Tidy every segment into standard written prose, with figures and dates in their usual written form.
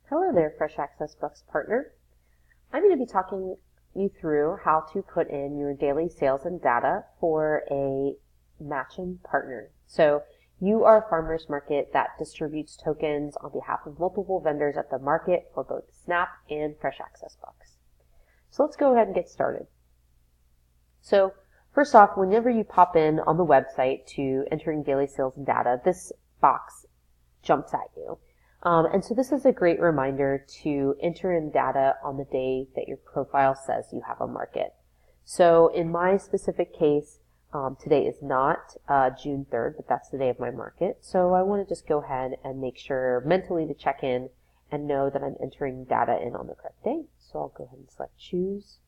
Hello there, Fresh Access Bucks partner. I'm going to be talking you through how to put in your daily sales and data for a matching partner. So you are a farmer's market that distributes tokens on behalf of multiple vendors at the market for both Snap and Fresh Access Bucks. So let's go ahead and get started. So first off, whenever you pop in on the website to entering daily sales and data, this box jumps at you. And so this is a great reminder to enter in data on the day that your profile says you have a market. So in my specific case, today is not June 3rd, but that's the day of my market. So I want to just go ahead and make sure mentally to check in and know that I'm entering data in on the correct day. So I'll go ahead and select choose.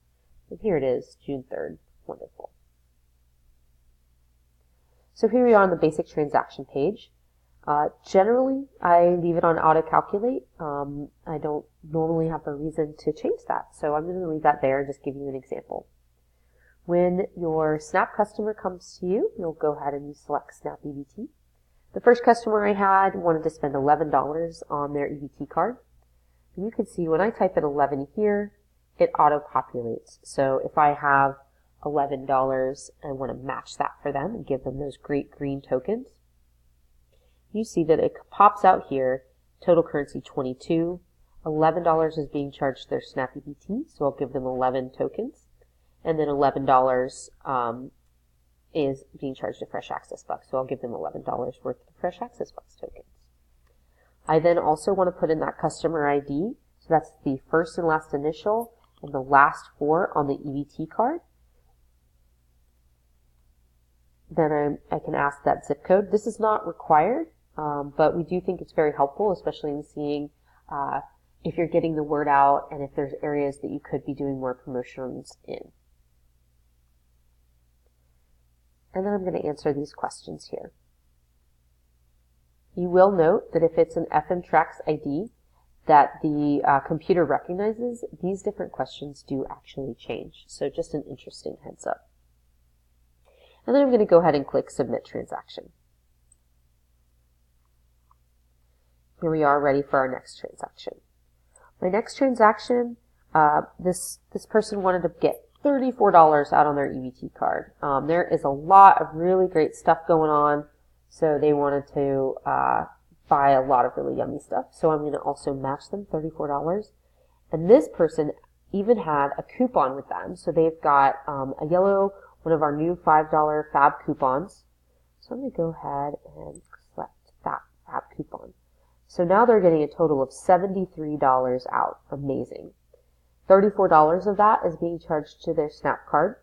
And here it is, June 3rd. Wonderful. So here we are on the basic transaction page. Generally, I leave it on auto calculate. I don't normally have a reason to change that, so I'm going to leave that there and just give you an example. When your Snap customer comes to you, you'll go ahead and you select Snap EBT. The first customer I had wanted to spend $11 on their EBT card. And you can see when I type in 11 here, it auto-populates. So if I have $11 and want to match that for them and give them those great green tokens, you see that it pops out here, total currency 22, $11 is being charged to their Snap EBT, so I'll give them 11 tokens, and then $11 is being charged to Fresh Access Bucks, so I'll give them $11 worth of Fresh Access Bucks tokens. I then also want to put in that customer ID, so that's the first and last initial and the last four on the EBT card. Then I can ask that zip code. This is not required, but we do think it's very helpful, especially in seeing if you're getting the word out and if there's areas that you could be doing more promotions in. And then I'm going to answer these questions here. You will note that if it's an FMTrax ID that the computer recognizes, these different questions do actually change. So just an interesting heads up. And then I'm going to go ahead and click Submit Transaction. Here we are ready for our next transaction. My next transaction, this person wanted to get $34 out on their EBT card. There is a lot of really great stuff going on, so they wanted to buy a lot of really yummy stuff. So I'm going to also match them $34. And this person even had a coupon with them. So they've got a yellow, one of our new $5 Fab coupons. So I'm going to go ahead and select that Fab coupon. So now they're getting a total of $73 out. Amazing. $34 of that is being charged to their Snap card.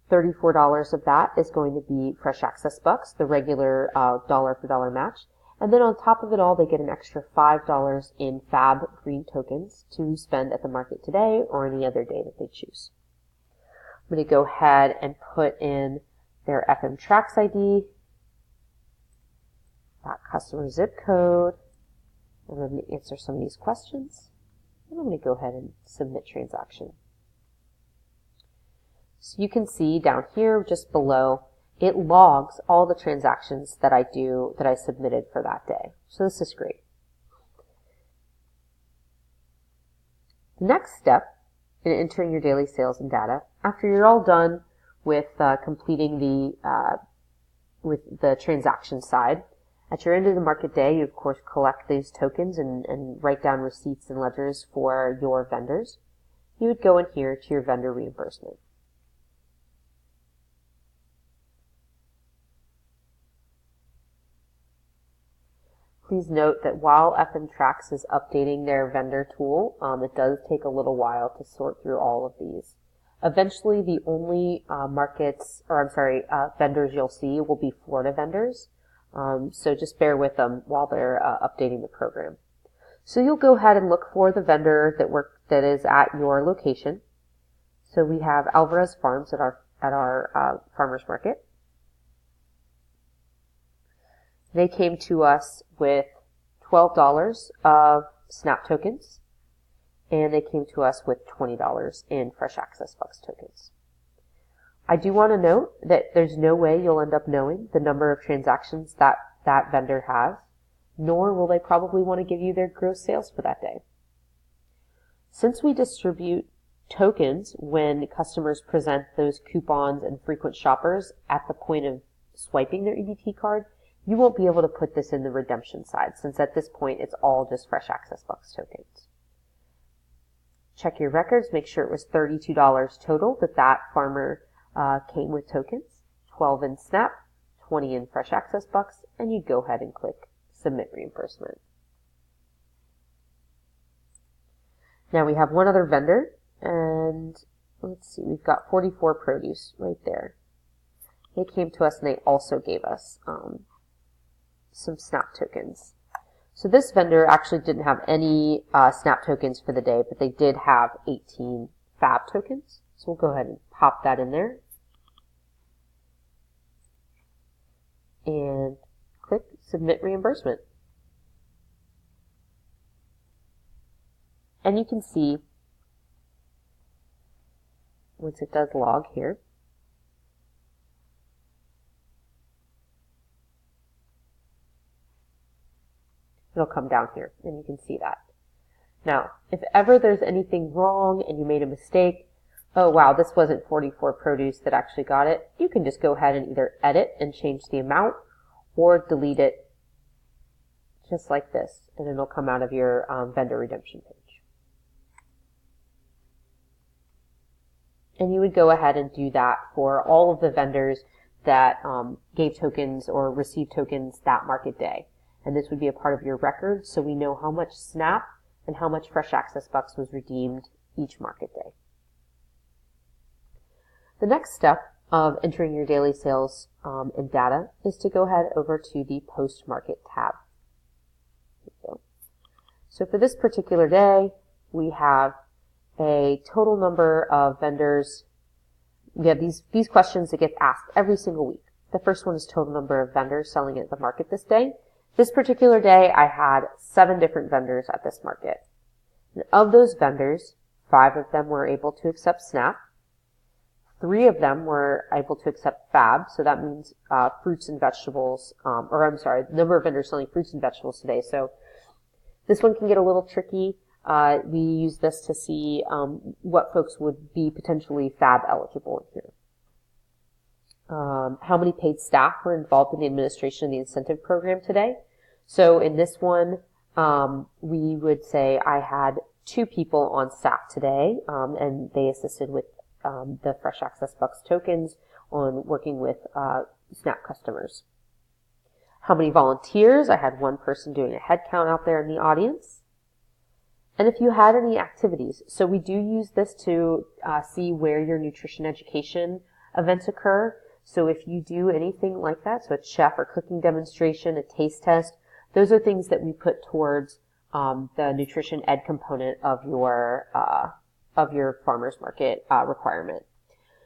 $34 of that is going to be Fresh Access Bucks, the regular dollar for dollar match. And then on top of it all, they get an extra $5 in Fab green tokens to spend at the market today or any other day that they choose. I'm going to go ahead and put in their FMTrax ID, that customer zip code, and I'm going to answer some of these questions. And I'm going to go ahead and submit transaction. So you can see down here just below, it logs all the transactions that I submitted for that day. So this is great. The next step in entering your daily sales and data, after you're all done with completing the transaction side, at your end of the market day, you of course collect these tokens and write down receipts and ledgers for your vendors. You would go in here to your vendor reimbursement. Please note that while FMTrax is updating their vendor tool, it does take a little while to sort through all of these. Eventually, the only vendors you'll see will be Florida vendors. So just bear with them while they're updating the program. So you'll go ahead and look for the vendor that is at your location. So we have Alvarez Farms at our farmers market. They came to us with $12 of Snap tokens, and they came to us with $20 in Fresh Access Bucks tokens. I do want to note that there's no way you'll end up knowing the number of transactions that vendor has. nor will they probably want to give you their gross sales for that day. Since we distribute tokens when customers present those coupons and frequent shoppers at the point of swiping their EBT card, you won't be able to put this in the redemption side, since at this point it's all just Fresh Access Bucks tokens. Check your records, make sure it was $32 total that farmer came with tokens, 12 in SNAP, 20 in Fresh Access Bucks, and you go ahead and click Submit Reimbursement. Now we have one other vendor, and let's see, we've got 44 Produce right there. They came to us and they also gave us some SNAP tokens. So this vendor actually didn't have any SNAP tokens for the day, but they did have 18 FAB tokens. So we'll go ahead and pop that in there. And click Submit Reimbursement. And you can see, once it does log here, it'll come down here, and you can see that. Now, if ever there's anything wrong and you made a mistake, oh wow, this wasn't 44 Produce that actually got it, you can just go ahead and either edit and change the amount or delete it just like this, and it'll come out of your vendor redemption page. And you would go ahead and do that for all of the vendors that gave tokens or received tokens that market day. And this would be a part of your record, so we know how much SNAP and how much Fresh Access Bucks was redeemed each market day. The next step of entering your daily sales and data is to go ahead over to the Post-Market tab. So for this particular day, we have a total number of vendors. We have these questions that get asked every single week. The first one is total number of vendors selling at the market this day. This particular day, I had 7 different vendors at this market. And of those vendors, 5 of them were able to accept SNAP. 3 of them were able to accept FAB, so that means fruits and vegetables, the number of vendors selling fruits and vegetables today. So this one can get a little tricky. We use this to see what folks would be potentially FAB eligible here. How many paid staff were involved in the administration of the incentive program today? So in this one, we would say I had 2 people on staff today, and they assisted with the Fresh Access Bucks tokens on working with SNAP customers. How many volunteers? I had 1 person doing a head count out there in the audience. And if you had any activities. So we do use this to see where your nutrition education events occur. So if you do anything like that, so a chef or cooking demonstration, a taste test, those are things that we put towards the nutrition ed component of your farmers market requirement.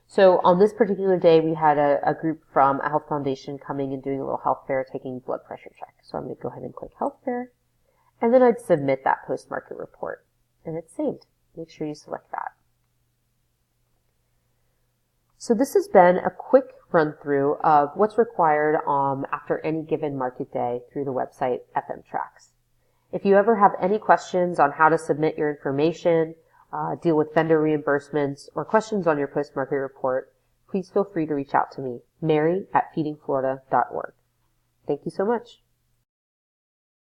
So on this particular day, we had a group from a health foundation coming and doing a little health fair, taking blood pressure check. So I'm going to go ahead and click health fair, and then I'd submit that post-market report, and it's saved. Make sure you select that. So this has been a quick run through of what's required after any given market day through the website FMTracks. If you ever have any questions on how to submit your information, deal with vendor reimbursements, or questions on your post-market report, please feel free to reach out to me, Mary@feedingflorida.org. Thank you so much.